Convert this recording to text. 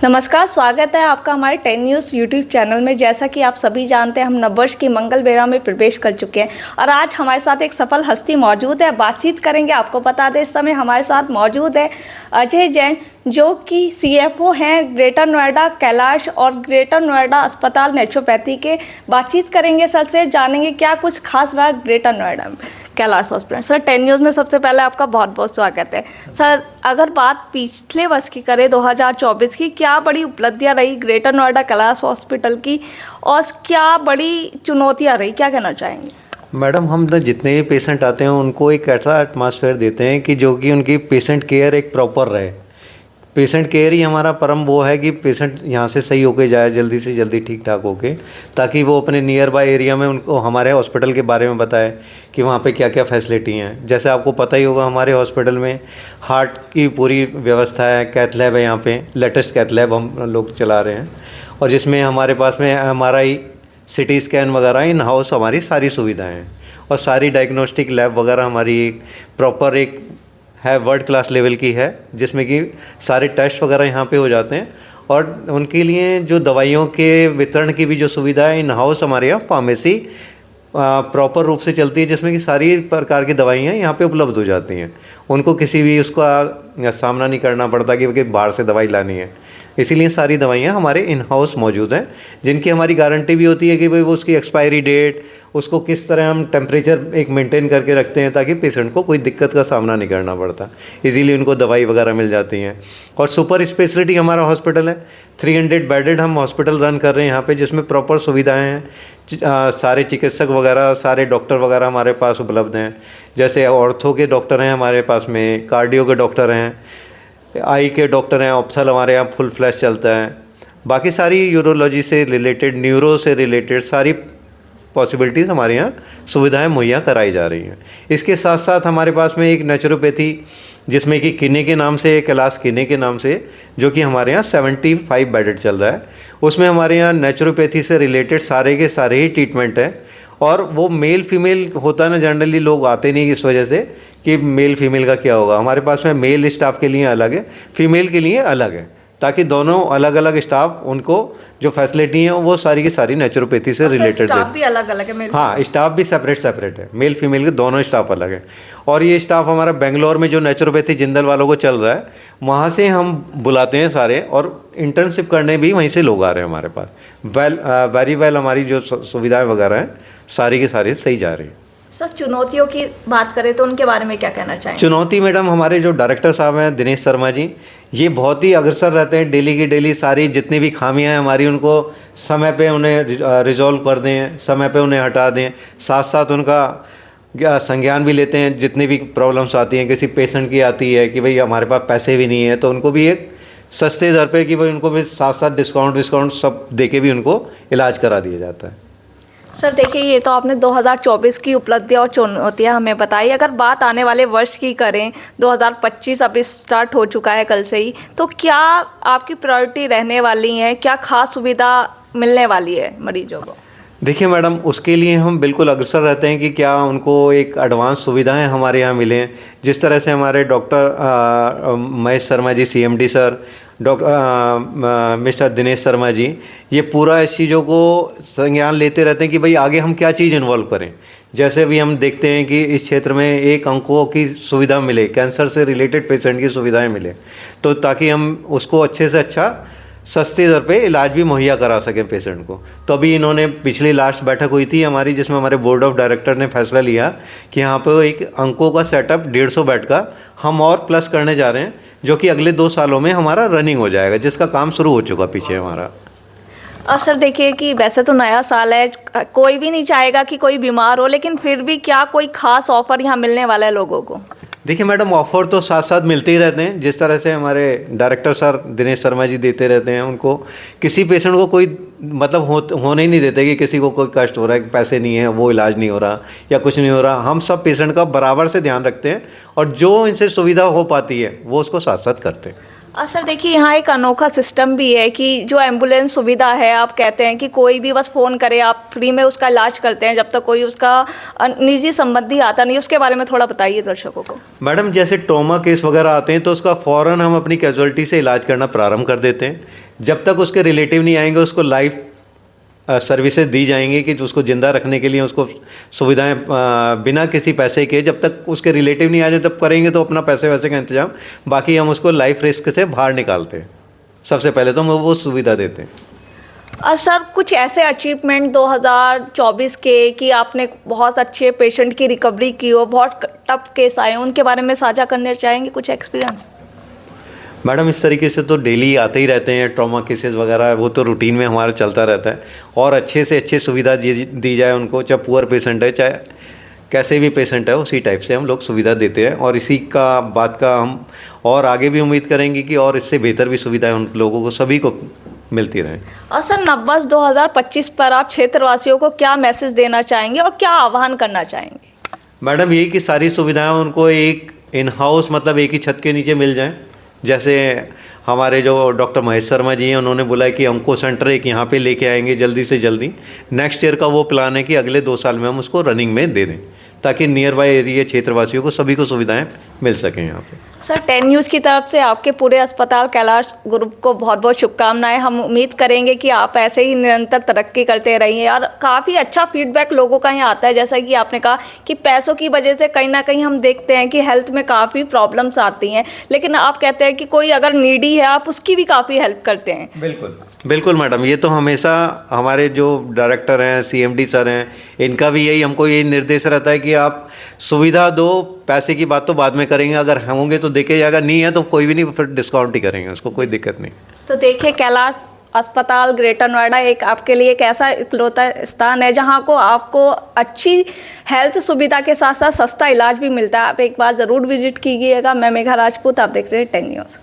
नमस्कार, स्वागत है आपका हमारे 10 न्यूज़ यूट्यूब चैनल में। जैसा कि आप सभी जानते हैं, हम नववर्ष की मंगल बेरा में प्रवेश कर चुके हैं और आज हमारे साथ एक सफल हस्ती मौजूद है। बातचीत करेंगे। आपको बता दें, इस समय हमारे साथ मौजूद है अजय जैन, जो कि CFO हैं ग्रेटर नोएडा कैलाश और ग्रेटर नोएडा अस्पताल नेचुरोपैथी के। बातचीत करेंगे सर से, जानेंगे क्या कुछ खास रहा ग्रेटर नोएडा में कैलाश हॉस्पिटल। सर, 10 न्यूज़ में सबसे पहले आपका बहुत बहुत स्वागत है। सर, अगर बात पिछले वर्ष की करें 2024 की, क्या बड़ी उपलब्धियां रही ग्रेटर नोएडा कैलाश हॉस्पिटल की और क्या बड़ी चुनौतियां रही, क्या कहना चाहेंगे? मैडम, हम तो जितने भी पेशेंट आते हैं उनको एक ऐसा एटमॉस्फेयर देते हैं कि जो कि उनकी पेशेंट केयर एक प्रॉपर रहे। पेशेंट केयर ही हमारा परम वो है कि पेशेंट यहाँ से सही होके जाए, जल्दी से जल्दी ठीक ठाक होके, ताकि वो अपने नियर बाय एरिया में उनको हमारे हॉस्पिटल के बारे में बताए कि वहाँ पे क्या क्या फैसिलिटी हैं। जैसे आपको पता ही होगा, हमारे हॉस्पिटल में हार्ट की पूरी व्यवस्था है, कैथ लैब है, यहाँ पे लेटेस्ट कैथ लैब हम लोग चला रहे हैं, और जिसमें हमारे पास में MRI, CT स्कैन वगैरह इन हाउस हमारी सारी सुविधाएँ हैं, और सारी डायग्नोस्टिक लैब वगैरह हमारी एक प्रॉपर एक है, वर्ल्ड क्लास लेवल की है, जिसमें कि सारे टेस्ट वगैरह यहाँ पे हो जाते हैं। और उनके लिए जो दवाइयों के वितरण की भी जो सुविधा है, इन हाउस हमारे यहाँ फार्मेसी प्रॉपर रूप से चलती है, जिसमें कि सारी प्रकार की दवाइयाँ यहाँ पे उपलब्ध हो जाती हैं। उनको किसी भी उसका सामना नहीं करना पड़ता कि बाहर से दवाई लानी है। इसीलिए सारी दवाइयाँ हमारे इन हाउस मौजूद हैं, जिनकी हमारी गारंटी भी होती है कि भाई वो उसकी एक्सपायरी डेट, उसको किस तरह हम टेम्परेचर एक मेंटेन करके रखते हैं, ताकि पेशेंट को कोई दिक्कत का सामना नहीं करना पड़ता। इजीली उनको दवाई वगैरह मिल जाती हैं। और सुपर स्पेशलिटी हमारा हॉस्पिटल है, 300 बेडेड हम हॉस्पिटल रन कर रहे हैं यहाँ पे, जिसमें प्रॉपर सुविधाएँ हैं। सारे चिकित्सक वगैरह, सारे डॉक्टर वगैरह हमारे पास उपलब्ध हैं। जैसे ऑर्थो के डॉक्टर हैं हमारे पास में, कार्डियो के डॉक्टर हैं, आई के डॉक्टर हैं, ऑप्थल हमारे यहाँ फुल फ्लैश चलता है। बाकी सारी यूरोलॉजी से रिलेटेड, न्यूरो से रिलेटेड सारी पॉसिबिलिटीज़ हमारे यहाँ सुविधाएं मुहैया कराई जा रही हैं। इसके साथ साथ हमारे पास में एक नेचुरोपैथी, जिसमें कि किने के नाम से, कैलाश किने के नाम से, जो कि हमारे यहाँ 75 बेडेड चल रहा है। उसमें हमारे यहाँ नेचुरोपैथी से रिलेटेड सारे के सारे ही ट्रीटमेंट हैं। और वो मेल फीमेल होता है ना, जनरली लोग आते नहीं इस वजह से कि मेल फीमेल का क्या होगा। हमारे पास में मेल स्टाफ के लिए अलग है, फीमेल के लिए अलग है, ताकि दोनों अलग अलग स्टाफ, उनको जो फैसिलिटी है वो सारी की सारी नेचुरोपैथी से रिलेटेड है। स्टाफ भी अलग अलग है? हाँ, स्टाफ भी सेपरेट है, मेल फीमेल के दोनों स्टाफ अलग है। और ये स्टाफ हमारा बेंगलोर में जो नेचुरोपैथी जिंदल वालों को चल रहा है, वहाँ से हम बुलाते हैं सारे, और इंटर्नशिप करने भी वहीं से लोग आ रहे हैं हमारे पास। वेरी वेल हमारी जो सुविधाएँ वगैरह हैं सारी की सारी सही जा रही है। सर, चुनौतियों की बात करें तो उनके बारे में क्या कहना चाहेंगे? चुनौती मैडम, हमारे जो डायरेक्टर साहब हैं दिनेश शर्मा जी, ये बहुत ही अग्रसर रहते हैं। डेली की डेली सारी जितनी भी खामियां हैं हमारी, उनको समय पे उन्हें रिजॉल्व कर दें, समय पे उन्हें हटा दें। साथ साथ उनका संज्ञान भी लेते हैं। जितनी भी प्रॉब्लम्स आती हैं, किसी पेशेंट की आती है कि भाई हमारे पास पैसे भी नहीं है, तो उनको भी एक सस्ते दर पे कि भाई उनको भी साथ साथ डिस्काउंट सब दे के भी उनको इलाज करा दिया जाता है। सर देखिए, ये तो आपने 2024 की उपलब्धियां और चुनौतियां हमें बताई। अगर बात आने वाले वर्ष की करें, 2025 अभी स्टार्ट हो चुका है कल से ही, तो क्या आपकी प्रायोरिटी रहने वाली है? क्या खास सुविधा मिलने वाली है मरीजों को? देखिए मैडम, उसके लिए हम बिल्कुल अग्रसर रहते हैं कि क्या उनको एक एडवांस सुविधाएं हमारे यहाँ मिलें। जिस तरह से हमारे doctor Mahesh Sharma ji, CMD sir, doctor mister Dinesh Sharma ji, ये पूरा इस चीज़ों को संज्ञान लेते रहते हैं कि भाई आगे हम क्या चीज़ इन्वॉल्व करें। जैसे भी हम देखते हैं कि इस क्षेत्र में एक अंकों की सुविधा मिले, कैंसर से रिलेटेड पेशेंट की सुविधाएं मिले, तो ताकि हम उसको अच्छे से अच्छा सस्ते दर पे इलाज भी मुहैया करा सकें पेशेंट को। तो अभी इन्होंने पिछली लास्ट बैठक हुई थी हमारी, जिसमें हमारे बोर्ड ऑफ डायरेक्टर ने फैसला लिया कि यहाँ पर एक अंकों का सेटअप 150 बेड का हम और प्लस करने जा रहे हैं, जो कि अगले 2 सालों में हमारा रनिंग हो जाएगा, जिसका काम शुरू हो चुका पीछे हमारा। सर देखिए कि वैसे तो नया साल है, कोई भी नहीं चाहेगा कि कोई बीमार हो, लेकिन फिर भी क्या कोई खास ऑफर यहाँ मिलने वाला है लोगों को? देखिए मैडम, ऑफ़र तो साथ साथ मिलते ही रहते हैं। जिस तरह से हमारे डायरेक्टर सर दिनेश शर्मा जी देते रहते हैं, उनको किसी पेशेंट को कोई मतलब होने ही नहीं देते कि किसी को कोई कष्ट हो रहा है, कि पैसे नहीं है, वो इलाज नहीं हो रहा या कुछ नहीं हो रहा। हम सब पेशेंट का बराबर से ध्यान रखते हैं, और जो इनसे सुविधा हो पाती है वो उसको साथ साथ करते हैं। सर देखिए, यहाँ एक अनोखा सिस्टम भी है कि जो एम्बुलेंस सुविधा है, आप कहते हैं कि कोई भी बस फ़ोन करे, आप फ्री में उसका इलाज करते हैं जब तक कोई उसका निजी संबंधी आता नहीं। उसके बारे में थोड़ा बताइए दर्शकों को। मैडम, जैसे ट्रॉमा केस वगैरह आते हैं तो उसका फ़ौरन हम अपनी कैजुअलिटी से इलाज करना प्रारंभ कर देते हैं। जब तक उसके रिलेटिव नहीं आएंगे उसको लाइफ सर्विसेज दी जाएंगी कि उसको ज़िंदा रखने के लिए उसको सुविधाएं बिना किसी पैसे के, जब तक उसके रिलेटिव नहीं आ जाए तब करेंगे तो अपना पैसे वैसे का इंतजाम। बाकी हम उसको लाइफ रिस्क से बाहर निकालते हैं, सबसे पहले तो हम वो सुविधा देते हैं। और सर कुछ ऐसे अचीवमेंट 2024 के कि आपने बहुत अच्छे पेशेंट की रिकवरी की हो, बहुत टफ केस आए, उनके बारे में साझा करना चाहेंगे कुछ एक्सपीरियंस? मैडम इस तरीके से तो डेली आते ही रहते हैं ट्रॉमा केसेस वगैरह, वो तो रूटीन में हमारा चलता रहता है। और अच्छे से अच्छे सुविधा दी जाए उनको, चाहे पुअर पेशेंट है चाहे कैसे भी पेशेंट है, उसी टाइप से हम लोग सुविधा देते हैं। और इसी का बात का हम और आगे भी उम्मीद करेंगे कि और इससे बेहतर भी सुविधाएं उन लोगों को सभी को मिलती रहें। और सर नववर्ष 2025 पर आप क्षेत्रवासियों को क्या मैसेज देना चाहेंगे और क्या आह्वान करना चाहेंगे? मैडम यही कि सारी सुविधाएं उनको एक इन हाउस मतलब एक ही छत के नीचे मिल जाएं। जैसे हमारे जो डॉक्टर महेश शर्मा जी हैं, उन्होंने बोला है कि हमको सेंटर एक यहाँ पे लेके आएंगे जल्दी से जल्दी। नेक्स्ट ईयर का वो प्लान है कि अगले 2 साल में हम उसको रनिंग में दे दें, ताकि नियर बाय एरिया क्षेत्रवासियों को सभी को सुविधाएं मिल सकें यहाँ पे। सर 10 न्यूज़ की तरफ से आपके पूरे अस्पताल कैलाश ग्रुप को बहुत बहुत शुभकामनाएं। हम उम्मीद करेंगे कि आप ऐसे ही निरंतर तरक्की करते रहिए। और काफ़ी अच्छा फीडबैक लोगों का यहाँ आता है, जैसा कि आपने कहा कि पैसों की वजह से कहीं ना कहीं हम देखते हैं कि हेल्थ में काफ़ी प्रॉब्लम्स आती हैं, लेकिन आप कहते हैं कि कोई अगर नीडी है आप उसकी भी काफ़ी हेल्प करते हैं। बिल्कुल बिल्कुल मैडम, ये तो हमेशा हमारे जो डायरेक्टर हैं, CMD सर हैं, इनका भी यही हमको यही निर्देश रहता है कि आप सुविधा दो, पैसे की बात तो बाद में करेंगे, अगर होंगे तो देखे जाएगा, नहीं है तो कोई भी नहीं, फिर डिस्काउंट ही करेंगे, उसको कोई दिक्कत नहीं। तो देखिए कैलाश अस्पताल ग्रेटर नोएडा एक आपके लिए एक ऐसा इकलौता स्थान है जहां को आपको अच्छी हेल्थ सुविधा के साथ साथ सस्ता इलाज भी मिलता है। आप एक बार ज़रूर विजिट कीजिएगा। मैं मेघा राजपूत, आप देख रहे हैं 10 न्यूज़।